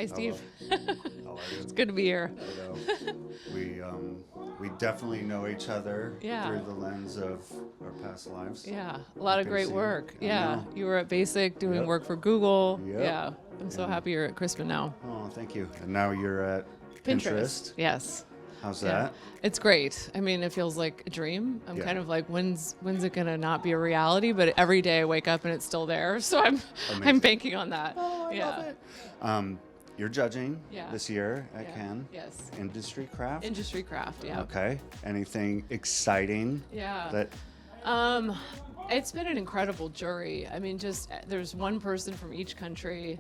Hi, Steve. How are you? It's good to be here. We definitely know each other Yeah. through the lens of our past lives. Yeah, a lot of Happy to great see you. work. I Yeah, know. you were at Basic doing Yep. work for Google. Yep. Yeah, I'm so And- happy you're at Crispin now. Oh, thank you. And now you're at Pinterest. Yes. How's Yeah. that? It's great. I mean, it feels like a dream. I'm Yeah. kind of like, when's it gonna not be a reality? But every day I wake up and it's still there. So I'm Amazing. banking on that. Oh, I yeah. love it. You're judging Yeah. this year at Yeah. Cannes. Yes. Industry craft. Industry craft. Yeah. Okay. Anything exciting? Yeah. That It's been an incredible jury. I mean, just there's one person from each country,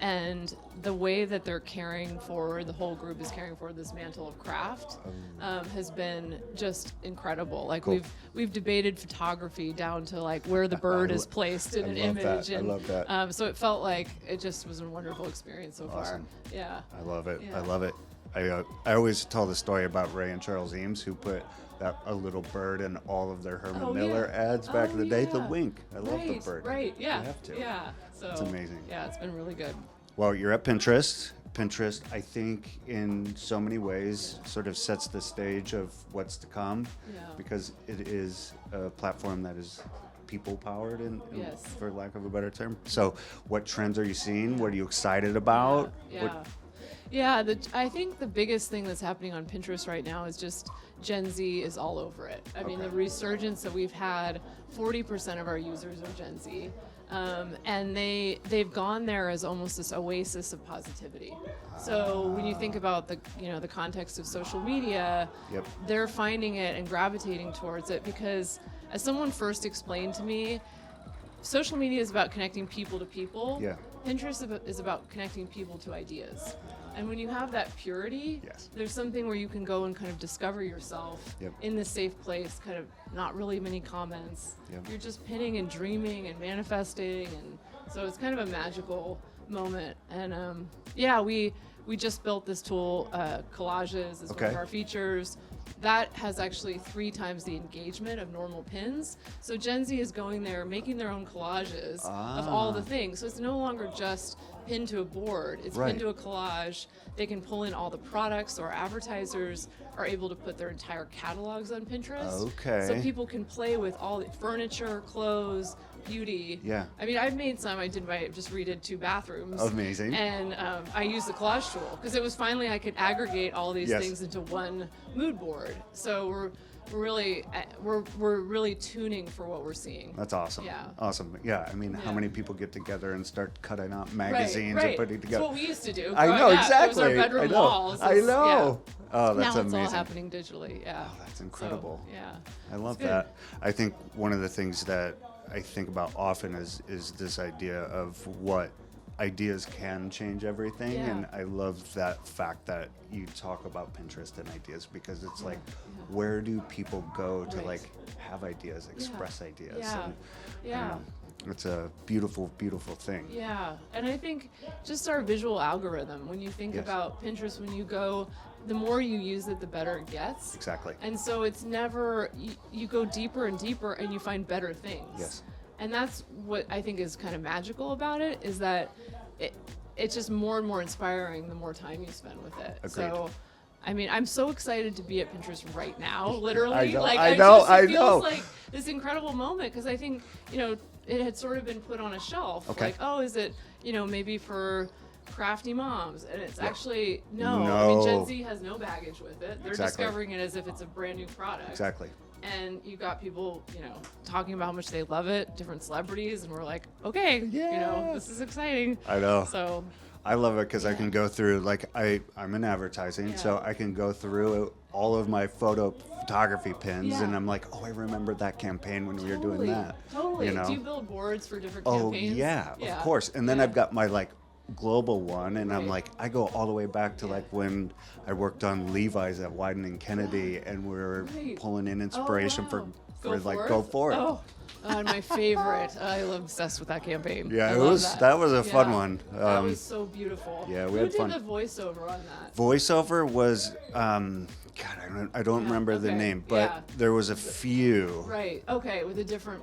and the way that they're carrying forward, the whole group is carrying forward this mantle of craft, has been just incredible. Like Cool. we've debated photography down to like where the bird is placed in I an love that. image, I and love that. so it felt like it just was a wonderful experience so Awesome. far. Yeah. I love it. Yeah. I love it. I always tell the story about Ray and Charles Eames, who put a little bird in all of their Herman Oh, Miller yeah. ads back in the day. The yeah. wink. I love the Right, bird. Right. Yeah. You have to. Yeah. So It's amazing. Yeah, it's been really good. Well, you're at Pinterest. Pinterest, I think, in so many ways, sort of sets the stage of what's to come, Yeah. because it is a platform that is people-powered, Yes. for lack of a better term. So, what trends are you seeing? What are you excited about? Yeah. Yeah, I think the biggest thing that's happening on Pinterest right now is just Gen Z is all over it. I mean, the Okay. resurgence that we've had, 40% of our users are Gen Z. And they've gone there as almost this oasis of positivity. So when you think about the context of social media, Yep. they're finding it and gravitating towards it because, as someone first explained to me, social media is about connecting people to people. Yeah. Pinterest is about connecting people to ideas. And when you have that purity, Yes. there's something where you can go and kind of discover yourself Yep. in this safe place, kind of not really many comments. Yep. You're just pinning and dreaming and manifesting. And so it's kind of a magical moment. And we just built this tool, collages is one Okay. of our features. That has actually 3 times the engagement of normal pins. So Gen Z is going there, making their own collages of all the things. So it's no longer just pinned to a board. It's Right. pinned to a collage. They can pull in all the products, or advertisers are able to put their entire catalogs on Pinterest. Okay. So people can play with all the furniture, clothes, beauty. Yeah. I mean, I've made some. I just redid 2 bathrooms. Amazing. And I used the collage tool because it was finally I could aggregate all these Yes. things into one mood board. So we're really tuning for what we're seeing. That's awesome. Yeah. Awesome. Yeah. I mean, how Yeah. many people get together and start cutting out magazines right. and putting That's together? what we used to do. I growing know, up. It exactly. was our bedroom I know. walls. I It's- know. yeah. Oh, that's now amazing. it's all happening digitally. Yeah. Oh, that's So, incredible. yeah. I love good. that. I think one of the things that I think about often is this idea of what ideas can change everything. Yeah. And I love that fact that you talk about Pinterest and ideas, because it's like, yeah. where do people go to Right. like have ideas, express ideas? Yeah. And, Yeah. it's a beautiful, beautiful thing. Yeah, and I think just our visual algorithm, when you think Yes. about Pinterest, when you go, the more you use it, the better it gets. Exactly. And so it's never, you go deeper and deeper and you find better things. Yes. And that's what I think is kind of magical about it, is that it's just more and more inspiring the more time you spend with it. Agreed. So, I mean, I'm so excited to be at Pinterest right now, literally. I know, like, I it know, just I feels know. like this incredible moment, because I think, it had sort of been put on a shelf. Okay. Like, oh, is it, maybe for crafty moms? And it's Yeah. actually, no. I mean, No. Gen Z has no baggage with it. They're Exactly. discovering it as if it's a brand new product. Exactly. And you got people, talking about how much they love it, different celebrities, and we're like, okay, this is exciting. I know. So, I love it because I can go through, like, I'm in advertising, so Yeah. I can go through all of my photography pins, Yeah. and I'm like, oh, I remember that campaign when we were doing totally, that. Totally. You know? Do you build boards for different Oh, campaigns? yeah, of course. And then Yeah. I've got my, like, global one, and I'm Right. like, I go all the way back to, like, when I worked on Levi's at Wyden and Kennedy, and we were Right. pulling in inspiration wow. for like, go for it. Oh, my favorite. I'm obsessed with that campaign. Yeah, I it love was. That was a fun Yeah. one. That was so beautiful. yeah, we Who had did fun. the voiceover on that? Voiceover was God, I don't remember the okay, name, but there was a few. Right. Okay. With the different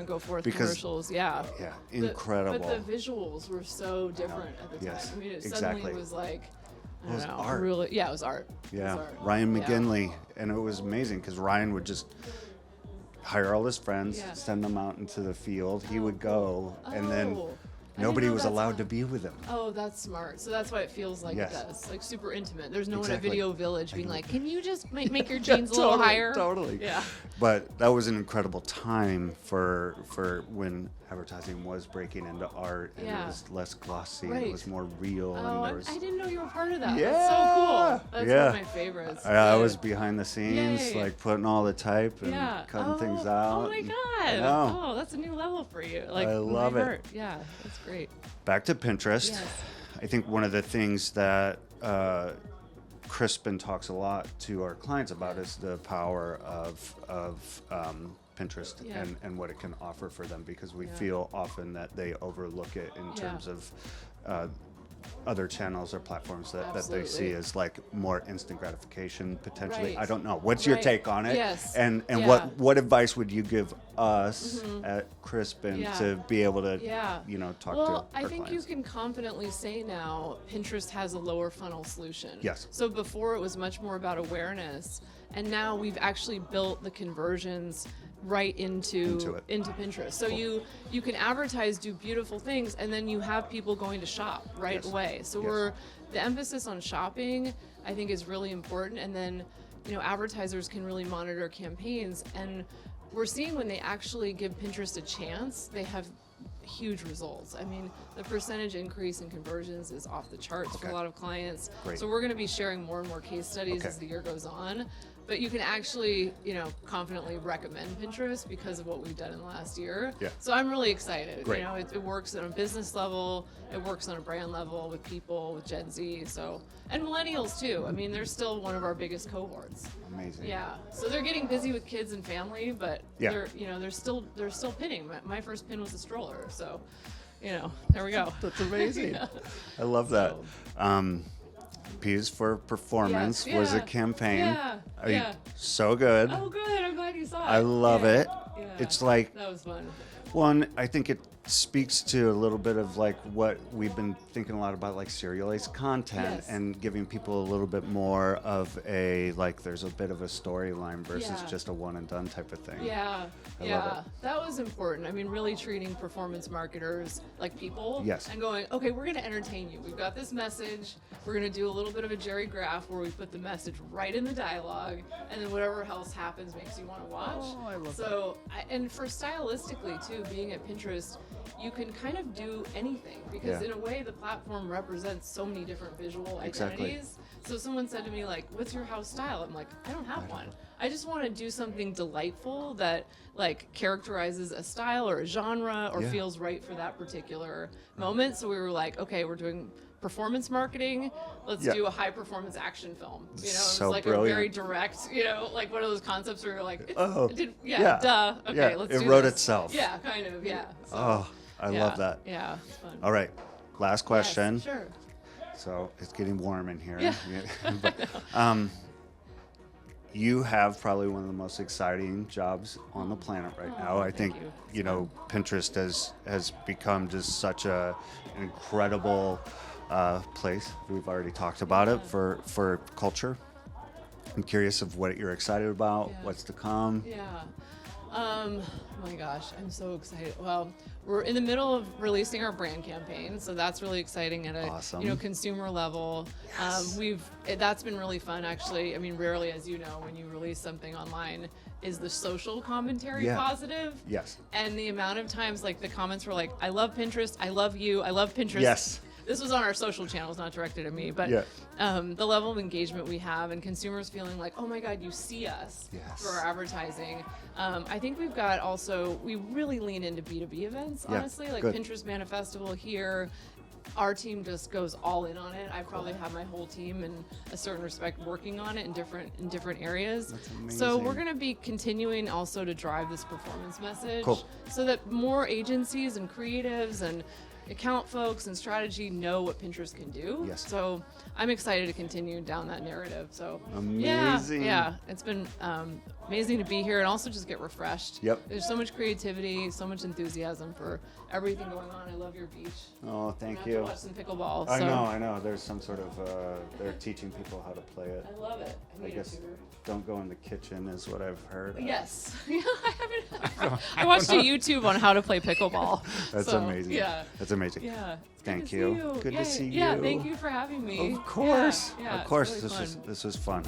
Go Forth because- commercials. Yeah. Yeah, incredible. But the visuals were so different at the Yes, time. I mean, it exactly. suddenly was like, I It was don't know, art. really. Yeah, it was art. It Yeah, was art. Ryan Yeah. McGinley, and it was amazing because Ryan would just hire all his friends, Yeah. send them out into the field. He would go, and then Oh, I didn't nobody know was that's allowed how- to be with him. Oh, that's smart. So that's why it feels like Yes. it does. Like super intimate. There's no one Exactly. at Video Village being know. like, can you just make your jeans a little Totally, higher? Totally. Yeah. But that was an incredible time for when advertising was breaking into art, and Yeah. it was less glossy, and Right. it was more real, Oh, and there was. I didn't know you were part of that. Yeah. That's so cool. That's Yeah. one of my favorites. I Good. was behind the scenes, Yay. like putting all the type and Yeah. cutting things Oh out. my and- god. I know. Oh, that's a new level for you. Like I love it. art. Yeah, that's great. Back to Pinterest. Yes. I think one of the things that Crispin talks a lot to our clients about is the power of Pinterest Yeah. and what it can offer for them, because we Yeah. feel often that they overlook it in Yeah. terms of other channels or platforms that they see Absolutely. as like more instant gratification potentially. Right. I don't know. What's your Right. take on it? Yes. And Yeah. what advice would you give us at Crispin Yeah. to be able to Yeah. talk well, to our I think clients? you can confidently say now Pinterest has a lower funnel solution. Yes. So before it was much more about awareness, and now we've actually built the conversions right into Pinterest. So you can advertise, do beautiful things, and then you have people going to shop right Yes. away. So Yes. the emphasis on shopping, I think, is really important, and then advertisers can really monitor campaigns, and we're seeing when they actually give Pinterest a chance, they have huge results. I mean, the percentage increase in conversions is off the charts for Okay. a lot of clients. Great. So we're going to be sharing more and more case studies Okay. as the year goes on. But you can actually, confidently recommend Pinterest because of what we've done in the last year. Yeah. So I'm really excited. Great. It works on a business level, it works on a brand level with people, with Gen Z, and millennials too. I mean, they're still one of our biggest cohorts. Amazing. Yeah. So they're getting busy with kids and family, but Yeah. they're still pinning. My first pin was a stroller, so there we go. That's amazing. Yeah. I love that. P's for Performance Yes, was a yeah. campaign. Yeah, yeah. So good. Oh, good. I'm glad you saw it. I love Yeah, it. yeah. It's like, That was fun. one, I think it speaks to a little bit of like what we've been thinking a lot about, like serialized content, Yes. and giving people a little bit more of a, like, there's a bit of a storyline versus Yeah. just a one and done type of thing. Yeah, I yeah, love it. that was important. I mean, really treating performance marketers like people. Yes. And going, okay, we're going to entertain you. We've got this message. We're going to do a little bit of a Jerry Graph where we put the message right in the dialogue, and then whatever else happens makes you want to watch. Oh, I love so, and for stylistically too, being at Pinterest, you can kind of do anything because Yeah. in a way the platform represents so many different visual Exactly. identities. So someone said to me like, "What's your house style?" I'm like, "I don't have one. I just want to do something delightful that like characterizes a style or a genre or Yeah. feels right for that particular moment." So we were like, "Okay, we're doing performance marketing. Let's Yeah. do a high performance action film." It was So like brilliant. a very direct, like one of those concepts where you're like, Oh, yeah, duh. Okay, yeah, let's it do wrote this. itself. Yeah, kind of, yeah. So, Oh, I yeah, love that. Yeah, it's fun. All right, last question. Yes, sure. So it's getting warm in here. Yeah. But, you have probably one of the most exciting jobs on the planet right now. I thank think you. Pinterest has become just such an incredible place. We've already talked about it for culture. I'm curious of what you're excited about, Yeah. what's to come. Yeah. Oh my gosh, I'm so excited. Well, we're in the middle of releasing our brand campaign, so that's really exciting at a Awesome. consumer level. Yes. That's been really fun actually. I mean, rarely, as you know, when you release something online, is the social commentary Yeah. positive. Yes. And the amount of times like the comments were like, "I love Pinterest, I love you, I love Pinterest." Yes. This was on our social channels, not directed at me, but Yeah. the level of engagement we have and consumers feeling like, oh my God, you see us Yes. for our advertising. I think we really lean into B2B events, Yeah, honestly, like good. Pinterest Manifestival here. Our team just goes all in on it. I probably have my whole team in a certain respect working on it in different areas. That's So amazing. we're going to be continuing also to drive this performance message Cool. so that more agencies and creatives and account folks and strategy know what Pinterest can do. Yes. So I'm excited to continue down that narrative. So Amazing. Yeah, it's been amazing to be here and also just get refreshed. Yep. There's so much creativity, so much enthusiasm for everything going on. I love your beach. Oh, thank I have to you. watch some pickleball. I so. know. There's some sort of, they're teaching people how to play it. I love it. I guess don't go in the kitchen is what I've heard. Yes. Yeah, I watched a YouTube on how to play pickleball. That's so, amazing. Yeah. That's amazing. Yeah. Thank Good you. to see you. Good to see Yeah, you. thank you for having me. Of course. Yeah, Of course. it's really This was fun.